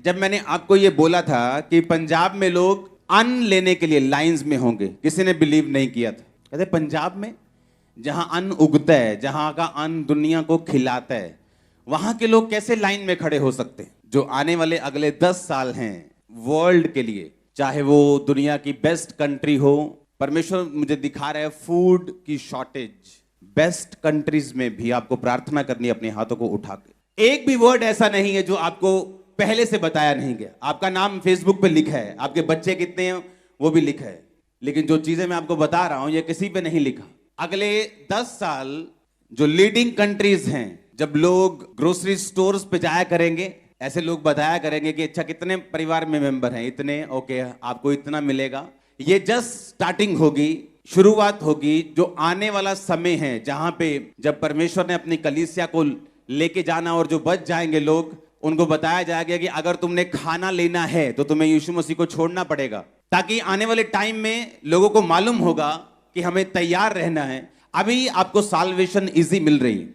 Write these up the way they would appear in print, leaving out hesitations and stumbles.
जब मैंने आपको ये बोला था कि पंजाब में लोग अन्न लेने के लिए लाइंस में होंगे, किसी ने बिलीव नहीं किया था। कहते पंजाब में जहां अन्न उगता है, जहां का अन्न दुनिया को खिलाता है, वहां के लोग कैसे लाइन में खड़े हो सकते हैं? जो आने वाले अगले 10 साल हैं वर्ल्ड के लिए, चाहे वो दुनिया की बेस्ट कंट्री हो, परमेश्वर मुझे दिखा रहा है फूड की शॉर्टेज, बेस्ट कंट्रीज में भी आपको प्रार्थना करनी है अपने हाथों को उठा के। एक भी वर्ड ऐसा नहीं है जो आपको पहले से बताया नहीं गया। आपका नाम फेसबुक पे लिखा है, आपके बच्चे कितने हैं वो भी लिखा है, लेकिन जो चीजें मैं आपको बता रहा हूं ये किसी पे नहीं लिखा। अगले 10 साल जो लीडिंग कंट्रीज हैं, जब लोग ग्रोसरी स्टोर्स पे जाया करेंगे, ऐसे लोग बताया करेंगे कि अच्छा कितने परिवार में मेंबर हैं, इतने, ओके आपको इतना मिलेगा। ये जस्ट स्टार्टिंग होगी, शुरुआत होगी। जो आने वाला समय है जहां पे जब परमेश्वर ने अपनी कलीसिया को लेके जाना और जो बच जाएंगे लोग, उनको बताया जाएगा कि अगर तुमने खाना लेना है तो तुम्हें यीशु मसीह को छोड़ना पड़ेगा, ताकि आने वाले टाइम में लोगों को मालूम होगा कि हमें तैयार रहना है। अभी आपको साल्वेशन इजी मिल रही है,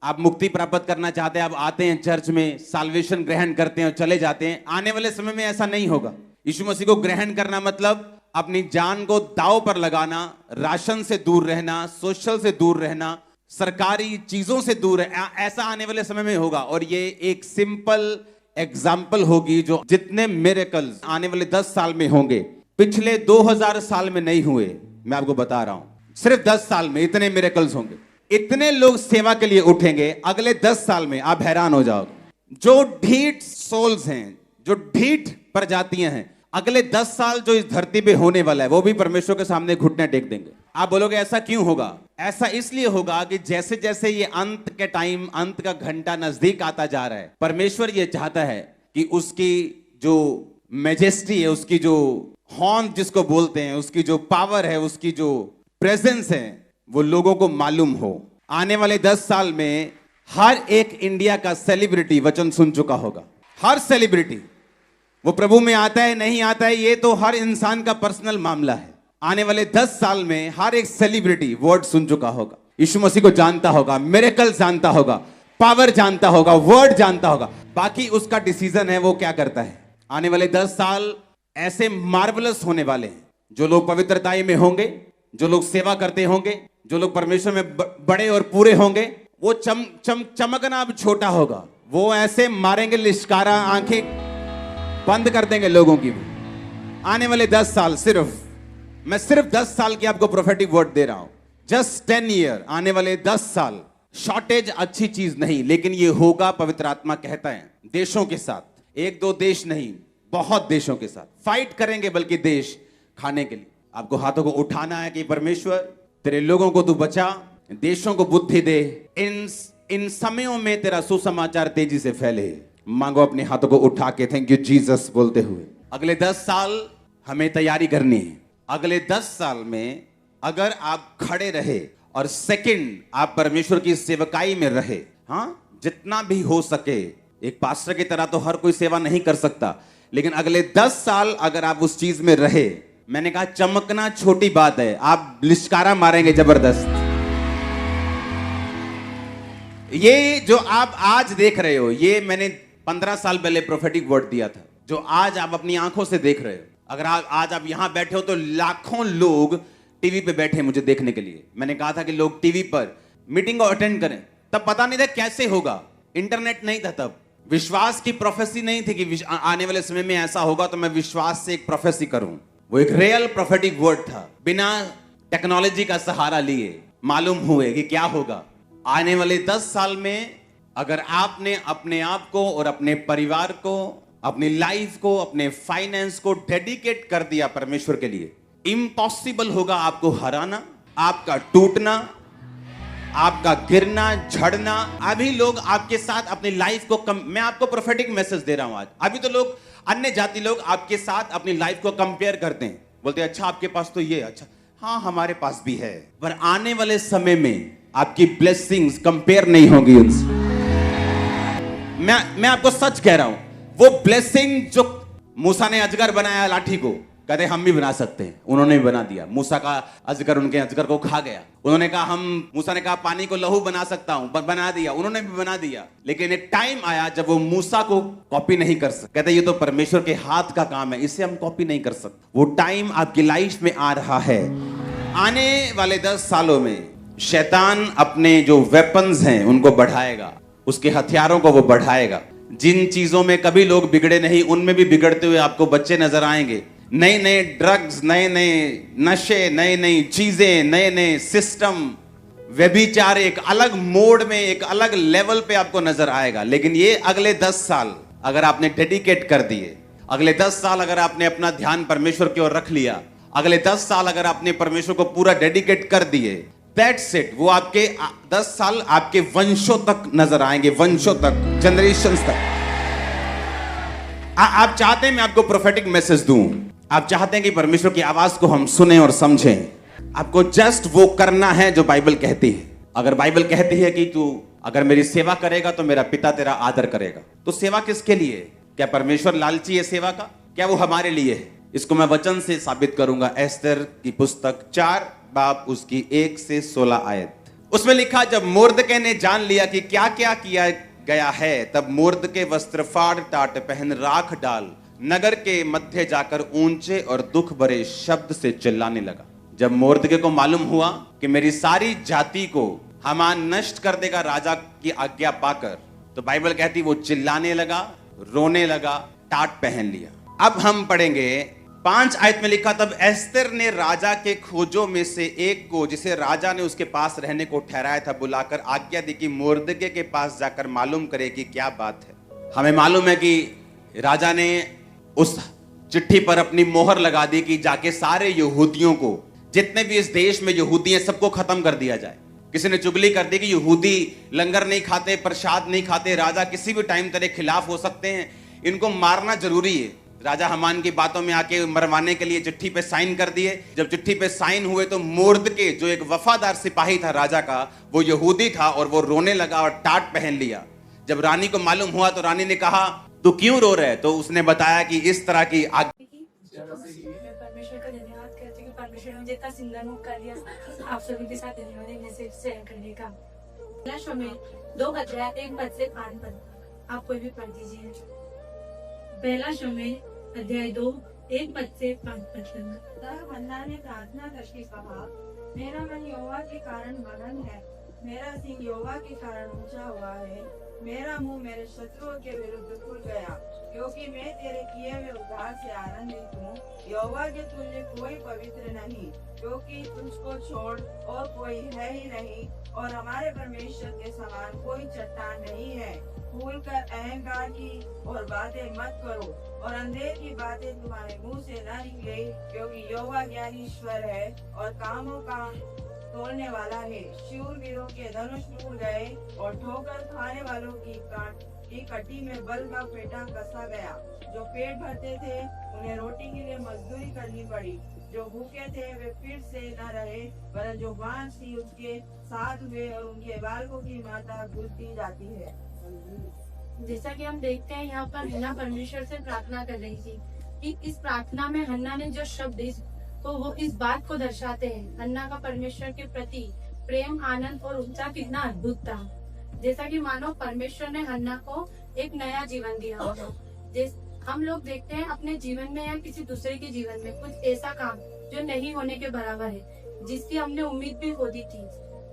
आप मुक्ति प्राप्त करना चाहते हैं, आप आते हैं चर्च में, साल्वेशन ग्रहण करते हैं और चले जाते हैं। आने वाले समय में ऐसा नहीं होगा। यीशु मसीह को ग्रहण करना मतलब अपनी जान को दांव पर लगाना, राशन से दूर रहना, सोशल से दूर रहना, सरकारी चीजों से दूर है। ऐसा आने वाले समय में होगा और ये एक सिंपल एग्जाम्पल होगी। जो जितने मिरेकल्स आने वाले 10 साल में होंगे, पिछले 2000 साल में नहीं हुए, मैं आपको बता रहा हूं, सिर्फ 10 साल में इतने मिरेकल्स होंगे। इतने लोग सेवा के लिए उठेंगे अगले 10 साल में, आप हैरान हो जाओगे। जो ढीठ सोल्स हैं, जो ढीठ प्रजातियां हैं, अगले 10 साल जो इस धरती पे होने वाला है वो भी परमेश्वर के सामने घुटने टेक देंगे। आप बोलोगे ऐसा क्यों होगा? ऐसा इसलिए होगा कि जैसे जैसे ये अंत के टाइम, अंत का घंटा नजदीक आता जा रहा है, परमेश्वर ये चाहता है कि उसकी जो मैजेस्टी है, उसकी जो हॉर्न जिसको बोलते हैं, उसकी जो पावर है, उसकी जो प्रेजेंस है, वो लोगों को मालूम हो। आने वाले 10 साल में हर एक इंडिया का सेलिब्रिटी वचन सुन चुका होगा। हर सेलिब्रिटी, वो प्रभु में आता है नहीं आता है ये तो हर इंसान का पर्सनल मामला है। आने वाले 10 साल में हर एक सेलिब्रिटी वर्ड सुन चुका होगा, यीशु मसीह को जानता होगा, मिरेकल जानता होगा, पावर जानता होगा, वर्ड जानता होगा। बाकी उसका डिसीजन है वो क्या करता है। आने वाले 10 साल ऐसे मार्वलस होने वाले हैं। जो लोग पवित्रताई में होंगे, जो लोग सेवा करते होंगे, जो लोग परमेश्वर में बड़े और पूरे होंगे, वो चमकना अब छोटा होगा। वो ऐसे मारेंगे लिश्कारा, आंखें बंद कर देंगे लोगों की। आने वाले 10 साल, मैं सिर्फ 10 साल की आपको प्रोफेटिक वर्ड दे रहा हूं। जस्ट 10 ईयर, आने वाले 10 साल। शॉर्टेज अच्छी चीज नहीं, लेकिन ये होगा, पवित्र आत्मा कहता है। देशों के साथ, 1-2 देश नहीं, बहुत देशों के साथ फाइट करेंगे, बल्कि देश खाने के लिए। आपको हाथों को उठाना है कि परमेश्वर तेरे लोगों को तू बचा, देशों को बुद्धि दे। इन समयों में तेरा सुसमाचार तेजी से फैले। मांगो अपने हाथों को उठा के थैंक यू जीसस बोलते हुए। अगले 10 साल हमें तैयारी करनी है। अगले 10 साल में अगर आप खड़े रहे और सेकंड आप परमेश्वर की सेवकाई में रहे, हाँ, जितना भी हो सके। एक पास्टर की तरह तो हर कोई सेवा नहीं कर सकता, लेकिन अगले 10 साल अगर आप उस चीज में रहे, मैंने कहा चमकना छोटी बात है, आप लिश्कारा मारेंगे जबरदस्त। ये जो आप आज देख रहे हो, ये मैंने 15 साल पहले प्रोफेटिक वर्ड दिया था, जो आज आप अपनी आंखों से देख रहे हो। अगर आज आप यहां बैठे हो तो लाखों लोग टीवी पे बैठे मुझे देखने के लिए। मैंने कहा था कि लोग टीवी पर मीटिंग को अटेंड करें, तब पता नहीं था कैसे होगा, इंटरनेट नहीं था, तब विश्वास की प्रोफेसी नहीं थी कि आने वाले समय में ऐसा होगा, तो मैं विश्वास से एक प्रोफेसी करूं। वो एक रियल प्रोफेटिक वर्ड था, बिना टेक्नोलॉजी का सहारा लिए मालूम हुए कि क्या होगा। आने वाले 10 साल में अगर आपने अपने आप को और अपने परिवार को, अपनी लाइफ को, अपने फाइनेंस को डेडिकेट कर दिया परमेश्वर के लिए, इम्पॉसिबल होगा आपको हराना, आपका टूटना, आपका गिरना, झड़ना। अभी लोग आपके साथ अपनी लाइफ को मैं आपको प्रोफेटिक मैसेज दे रहा हूं आज। अभी तो लोग, अन्य जाति लोग आपके साथ अपनी लाइफ को कंपेयर करते हैं, बोलते हैं अच्छा आपके पास तो ये, अच्छा हाँ हमारे पास भी है। पर आने वाले समय में आपकी ब्लेसिंग्स कंपेयर नहीं होंगी उनसे। मैं आपको सच कह रहा हूं, वो ब्लेसिंग जो मूसा ने अजगर बनाया लाठी को, कहते हम भी बना सकते हैं। उन्होंने भी बना दिया। मूसा का अजगर उनके अजगर को खा गया। उन्होंने कहा मूसा ने कहा पानी को लहू बना सकता हूं, बना दिया। उन्होंने भी बना दिया। लेकिन एक टाइम आया जब वो मूसा को कॉपी नहीं कर सकते। कहते ये तो परमेश्वर के हाथ का काम है, इसे हम कॉपी नहीं कर सकते। वो टाइम आपकी लाइफ में आ रहा है। आने वाले 10 सालों में शैतान अपने जो वेपन्स हैं उनको बढ़ाएगा, उसके हथियारों को वो बढ़ाएगा। जिन चीजों में कभी लोग बिगड़े नहीं, उनमें भी बिगड़ते हुए आपको बच्चे नजर आएंगे। नए नए ड्रग्स, नए नए नशे, नई नई चीजें, नए नए सिस्टम, व्यभिचार एक अलग मोड में, एक अलग लेवल पे आपको नजर आएगा। लेकिन ये अगले 10 साल अगर आपने डेडिकेट कर दिए, अगले 10 साल अगर आपने अपना ध्यान परमेश्वर की ओर रख लिया, अगले 10 साल अगर आपने परमेश्वर को पूरा डेडिकेट कर दिए, दैट्स इट। वो आपके 10 साल आपके वंशों तक नजर आएंगे, वंशों तक, जनरेशंस तक। आप चाहते हैं मैं आपको प्रोफेटिक मैसेज दूं, आप चाहते हैं कि परमेश्वर की आवाज को हम सुने और समझें। आपको जस्ट वो करना है जो बाइबल कहती है। अगर बाइबल कहती है कि तू अगर मेरी सेवा करेगा तो मेरा पिता तेरा आदर करेगा, तो सेवा किसके लिए? क्या परमेश्वर लालची है सेवा का? क्या वो हमारे लिए है? इसको मैं वचन से साबित करूंगा। एस्तर की पुस्तक 4 बाब उसकी 1 से 16 आयत। उसमें लिखा, जब मोर्दके ने जान लिया कि क्या क्या किया गया है, तब मोर्दके वस्त्र फाड़ टाट पहन राख डाल नगर के मध्य जाकर ऊंचे और दुख भरे शब्द से चिल्लाने लगा। जब मोर्दके को मालूम हुआ कि मेरी सारी जाति को हामान नष्ट कर देगा राजा की आज्ञा पाकर, तो बाइबल कहती वो चिल्लाने लगा, रोने लगा, टाट पहन लिया। अब हम पढ़ेंगे 5 आयत में लिखा, तब एस्तर ने राजा के खोजों में से एक को, जिसे राजा ने उसके पास रहने को ठहराया था, बुलाकर आज्ञा दी कि मोर्दके के पास जाकर मालूम करे कि क्या बात है। हमें मालूम है कि राजा ने उस चिट्ठी पर अपनी मोहर लगा दी कि जाके सारे यहूदियों को, जितने भी इस देश में यहूदी हैं, सबको खत्म कर दिया जाए। किसी ने चुगली कर दी कि यहूदी लंगर नहीं खाते, प्रसाद नहीं खाते, राजा किसी भी टाइम तेरे खिलाफ हो सकते हैं, इनको मारना जरूरी है। राजा हमान की बातों में आके मरवाने के लिए चिट्ठी पे साइन कर दिए। जब चिट्ठी पे साइन हुए तो मोर्दके, जो एक वफादार सिपाही था राजा का, वो यहूदी था और वो रोने लगा और टाट पहन लिया। जब रानी को मालूम हुआ तो रानी ने कहा तू क्यों रो रहे? तो उसने बताया कि इस तरह की मैं परमेश्वर का धन्यवाद करती हूँ कि परमेश्वर ने मुझे इतना सुंदर मुख कर दिया आप सभी के साथ धन्यवाद मैसेज शेयर करने का। पहला शमूएल 2 अध्याय 1 पद से 5 पद, आप कोई भी पढ़ दीजिए। पहला शमूएल अध्याय 2 1 पद से 5 पद तक। तब हन्ना ने प्रार्थना करके कहा, मेरा मन यहोवा के कारण मगन है, मेरा सिंह यहोवा के कारण ऊंचा हुआ है। मेरा मुंह मेरे शत्रुओं के विरुद्ध खुल गया, क्योंकि मैं तेरे किए हुए उद्धार से आनंदित हूँ। यहोवा के तुल्य कोई पवित्र नहीं, क्योंकि तुझको छोड़ और कोई है ही नहीं, और हमारे परमेश्वर के समान कोई चट्टान नहीं है। भूल कर अहंकार की और बातें मत करो, और अंधेर की बातें तुम्हारे मुंह से न निकले, क्योंकि यहोवा ज्ञानीश्वर है और कामों का तोड़ने वाला है। शूरवीरों के धनुष टूट गए और ठोकर खाने वालों की कटी में बल का पेटा कसा गया। जो पेट भरते थे उन्हें रोटी के लिए मजदूरी करनी पड़ी, जो भूखे थे वे फिर से न रहे, वरन जो बांझ थी उसके साथ हुए, और उनके बालकों की माता घुलती जाती है। जैसा कि हम देखते हैं यहाँ पर हन्ना परमेश्वर से प्रार्थना कर रही थी कि इस प्रार्थना में हन्ना ने जो शब्द तो वो इस बात को दर्शाते हैं हन्ना का परमेश्वर के प्रति प्रेम, आनंद और उत्साह कितना अद्भुत था। जैसा कि मानो परमेश्वर ने हन्ना को एक नया जीवन दिया होगा। हम लोग देखते हैं अपने जीवन में या किसी दूसरे के जीवन में कुछ ऐसा काम जो नहीं होने के बराबर है, जिसकी हमने उम्मीद भी खो दी थी,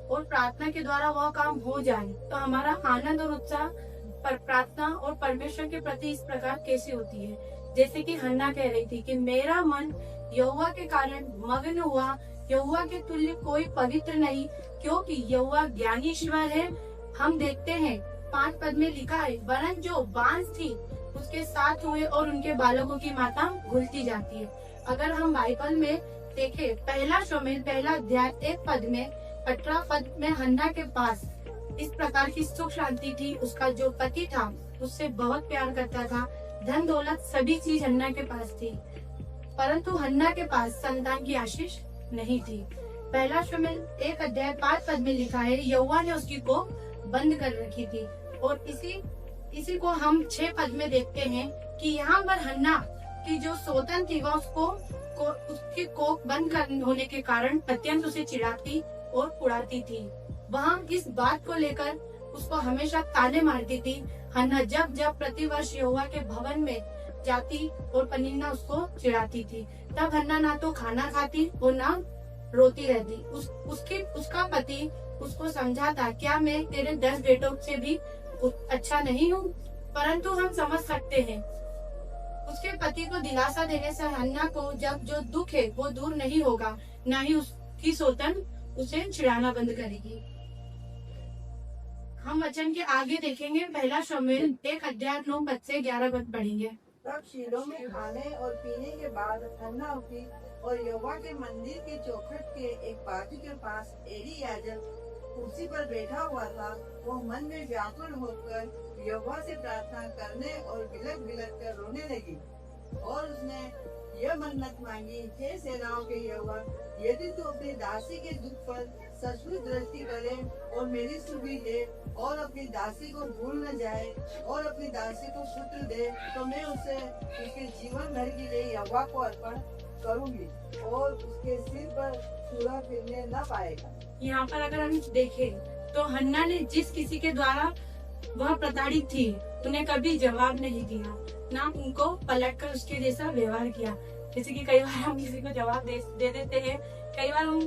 और प्रार्थना के द्वारा वह काम हो जाए तो हमारा आनंद और उत्साह पर प्रार्थना और परमेश्वर के प्रति इस प्रकार कैसी होती है। जैसे कि हन्ना कह रही थी कि मेरा मन यहोवा के कारण मगन हुआ, यहोवा के तुल्य कोई पवित्र नहीं, क्योंकि यहोवा ज्ञानीश्वर है। हम देखते हैं 5 पद में लिखा है, वरन जो बांझ थी उसके साथ हुए और उनके बालकों की माता घुलती जाती है। अगर हम बाइबल में देखें, पहला शमूएल 1 अध्याय 1 पद में 18 पद में हन्ना के पास इस प्रकार की सुख शांति थी। उसका जो पति था उससे बहुत प्यार करता था, धन दौलत सभी चीज हन्ना के पास थी, परंतु हन्ना के पास संतान की आशीष नहीं थी। पहला शमूएल 1 अध्याय 5 पद में लिखा है, यहोवा ने उसकी को बंद कर रखी थी। और इसी को हम 6 पद में देखते हैं कि यहाँ पर हन्ना की जो सौतन थी वह उसको उसके कोख बंद होने के कारण अत्यंत उसे चिढ़ाती और उड़ाती थी। वहाँ इस बात को लेकर उसको हमेशा ताने मारती थी। हन्ना जब जब प्रतिवर्ष यहोवा के भवन में जाती और पनिन्ना उसको चिढ़ाती थी, तब हन्ना ना तो खाना खाती और ना रोती रहती। उसका पति उसको समझाता, क्या मैं तेरे 10 बेटों से भी अच्छा नहीं हूँ? परंतु हम समझ सकते हैं उसके पति को दिलासा देने से हन्ना को जब जो दुख है वो दूर नहीं होगा, न ही उसकी सौतन उसे चिढ़ाना बंद करेगी। हम वचन के आगे देखेंगे, पहला शमूएल 1:9 से 11 पढ़ेंगे। तब शीलो में खाने और पीने के बाद हन्ना उठी और यहोवा के मंदिर के चौखट के एक बाजू के पास एली याजक कुर्सी पर बैठा हुआ था। वो मन में व्याकुल होकर यहोवा से प्रार्थना करने और बिलख बिलख कर रोने लगी और उसने यह मन्नत मांगी, हे सेनाओं के यहोवा, यदि तू अपनी दासी के दुख पर सचमुच दृष्टि करे और मेरी सुधि दे और अपनी दासी को भूल न जाए और अपनी दासी को पुत्र दे, तो मैं उसे उसके जीवन भर के लिए यहोवा को अर्पण करूंगी और उसके सिर पर छुरा फिरने न पाएगा। यहाँ पर अगर हम देखें तो हन्ना ने जिस किसी के द्वारा वह प्रताड़ित थी उन्हें कभी जवाब नहीं दिया, ना उनको पलटकर उसके जैसा व्यवहार किया। जैसे कि कई बार हम किसी को जवाब दे देते हैं, कई बार हम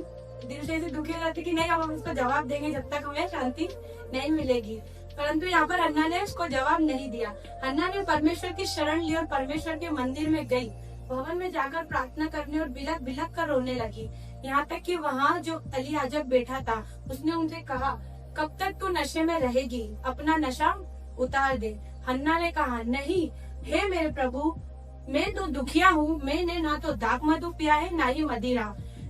दिल से ऐसे दुखी रहते कि नहीं, अब हम उसको जवाब देंगे जब तक हमें शांति नहीं मिलेगी। परंतु यहाँ पर हन्ना ने उसको जवाब नहीं दिया। हन्ना ने परमेश्वर की शरण ली और परमेश्वर के मंदिर में गई, भवन में जाकर प्रार्थना करने और बिलख बिलख कर रोने लगी। यहाँ तक कि वहाँ जो एली याजक बैठा था उसने उनसे कहा, कब तक तू नशे में रहेगी? अपना नशा उतार दे। हन्ना ने कहा, नहीं हे मेरे प्रभु, मैं तो दुखिया हूँ, मैंने ना तो दाख मधु पिया है ना ही मदिरा।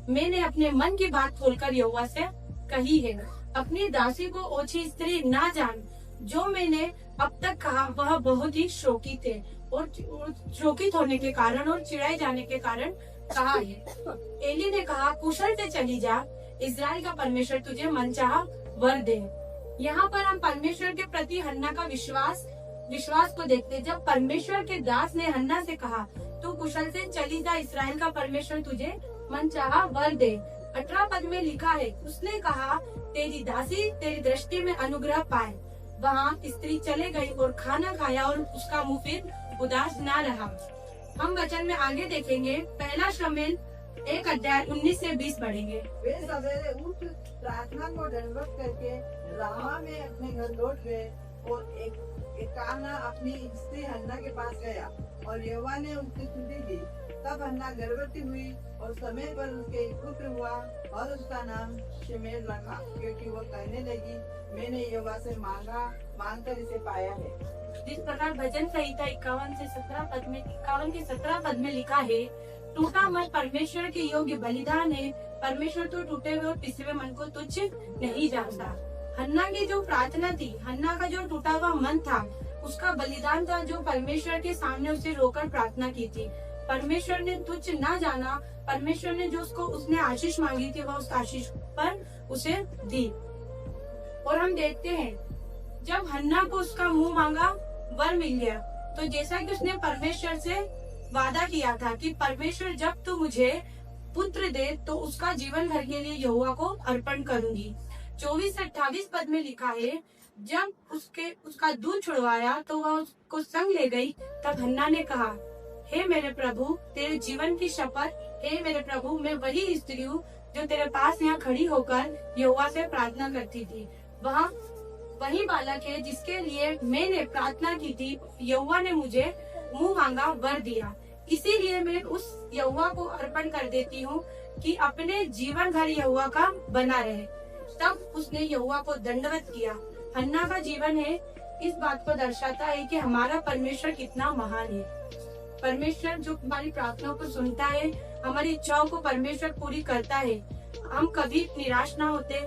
मैंने अपने मन की बात खोलकर यहोवा से कही है। अपनी दासी को ओछी स्त्री ना जान। जो मैंने अब तक कहा वह बहुत ही शोकित है और शोकित होने के कारण और चिढ़ाए जाने के कारण कहा है। एली ने कहा, कुशल से चली जा, इस्राएल का परमेश्वर तुझे मनचाहा वर दे। यहाँ पर हम परमेश्वर के प्रति हन्ना का विश्वास को देखते। जब परमेश्वर के दास ने हन्ना से कहा, तू कुशल से चली जा, इस्राएल का परमेश्वर तुझे मनचाहा वर दे। 18 पद में लिखा है, उसने कहा, तेरी दासी तेरी दृष्टि में अनुग्रह पाए। वहाँ स्त्री चले गई और खाना खाया और उसका मुंह फिर उदास ना रहा। हम वचन में आगे देखेंगे, पहला शमूएल 1:19 से 20 पढ़ेंगे। वे सवेरे उठ प्रार्थना को दंडवत करके रामा में अपने घर लौट गए और एकाना अपनी स्त्री हन्ना के पास गया और यहोवा ने उसकी स्तुति दी। तब हन्ना गर्भवती हुई और समय पर उसके एक पुत्र हुआ और उसका नाम शमूएल रखा, क्योंकि वो कहने लगी, मैंने यहोवा से मांगकर इसे पाया है। जिस प्रकार भजन संहिता 51 से 17 पद में लिखा है, टूटा मन परमेश्वर के योग्य बलिदान है, परमेश्वर तो टूटे हुए और पिसे हुए मन को तुच्छ नहीं जानता। हन्ना की जो प्रार्थना थी, हन्ना का जो टूटा हुआ मन था, उसका बलिदान था जो परमेश्वर के सामने उसे रोकर प्रार्थना की थी। परमेश्वर ने तुच्छ ना जाना, परमेश्वर ने जो उसने आशीष मांगी थी वह उस आशीष पर उसे दी। और हम देखते हैं जब हन्ना को उसका मुंह मांगा वर मिल गया, तो जैसा कि उसने परमेश्वर से वादा किया था कि परमेश्वर जब तू मुझे पुत्र दे तो उसका जीवन भर के लिए यहोवा को अर्पण करूंगी। 24 से 28 पद में लिखा है, जब उसका दूध छुड़वाया तो वह उसको संग ले गई। तब हन्ना ने कहा, हे मेरे प्रभु, तेरे जीवन की शपथ, हे मेरे प्रभु, मैं वही स्त्री हूँ जो तेरे पास यहाँ खड़ी होकर यहोवा से प्रार्थना करती थी। वहाँ वही बालक है जिसके लिए मैंने प्रार्थना की थी। यहोवा ने मुझे मुंह मांगा वर दिया, इसीलिए मैं उस यहोवा को अर्पण कर देती हूँ कि अपने जीवन भर यहोवा का बना रहे। तब उसने यहोवा को दंडवत किया। हन्ना का जीवन है इस बात को दर्शाता है कि हमारा परमेश्वर कितना महान है। परमेश्वर जो हमारी प्रार्थनाओं को सुनता है, हमारी इच्छाओं को परमेश्वर पूरी करता है। हम कभी निराश ना होते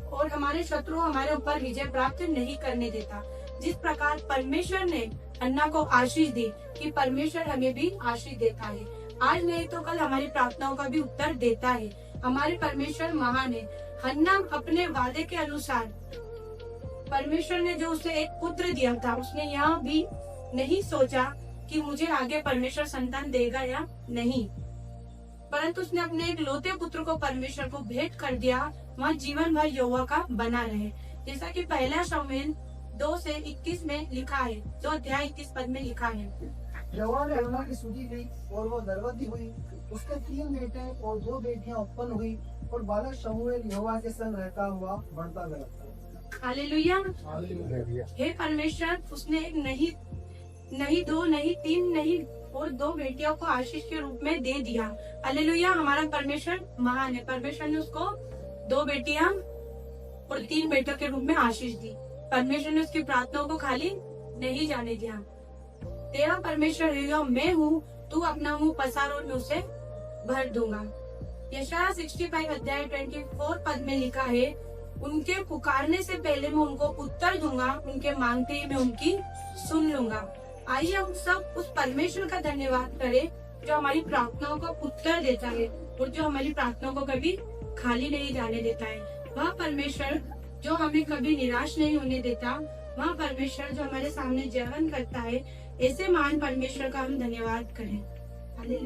और हमारे शत्रु हमारे ऊपर विजय प्राप्त नहीं करने देता। जिस प्रकार परमेश्वर ने हन्ना को आशीष दी कि परमेश्वर हमें भी आशीष देता है। आज नहीं तो कल हमारी प्रार्थनाओं का भी उत्तर देता है। हमारे परमेश्वर महान है। हन्ना अपने वादे के अनुसार परमेश्वर ने जो उसे एक पुत्र दिया था, उसने यह भी नहीं सोचा कि मुझे आगे परमेश्वर संतान देगा या नहीं। परंतु उसने अपने एक लौते पुत्र को परमेश्वर को भेंट कर दिया, वह जीवन भर यहोवा का बना रहे। जैसा कि पहला शमूएल 2 से 21 में लिखा है, 2 अध्याय 21 पद में लिखा है। यहोवा ने हन्ना की स्तुति की और वो गर्भवती हुई। उसके 3 बेटे और 2 बेटियां उत्पन्न हुई और बालक शमूएल यहोवा के संग रहता हुआ बढ़ता गया। हालेलुया। हे परमेश्वर, उसने एक नहीं 2 नहीं 3 नहीं और 2 बेटियों को आशीष के रूप में दे दिया। हालेलुया। हमारा परमेश्वर महान है। परमेश्वर ने उसको 2 बेटियां और 3 बेटों के रूप में आशीष दी। परमेश्वर ने उसकी प्रार्थनाओं को खाली नहीं जाने दिया। तेरा परमेश्वर यहोवा मैं हूँ, तू अपना मुंह पसार और मैं उसे भर दूंगा। यशायाह 65 अध्याय 24 पद में लिखा है, उनके पुकारने से पहले मैं उनको उत्तर दूंगा, उनके मांगते ही मैं उनकी सुन लूंगा। आइए हम सब उस परमेश्वर का धन्यवाद करें जो हमारी प्रार्थनाओं को उत्तर देता है और जो हमारी प्रार्थनाओं को कभी खाली नहीं जाने देता है। वह परमेश्वर जो हमें कभी निराश नहीं होने देता, वह परमेश्वर जो हमारे सामने जयवन करता है, ऐसे महान परमेश्वर का हम धन्यवाद करें। हालेलुया।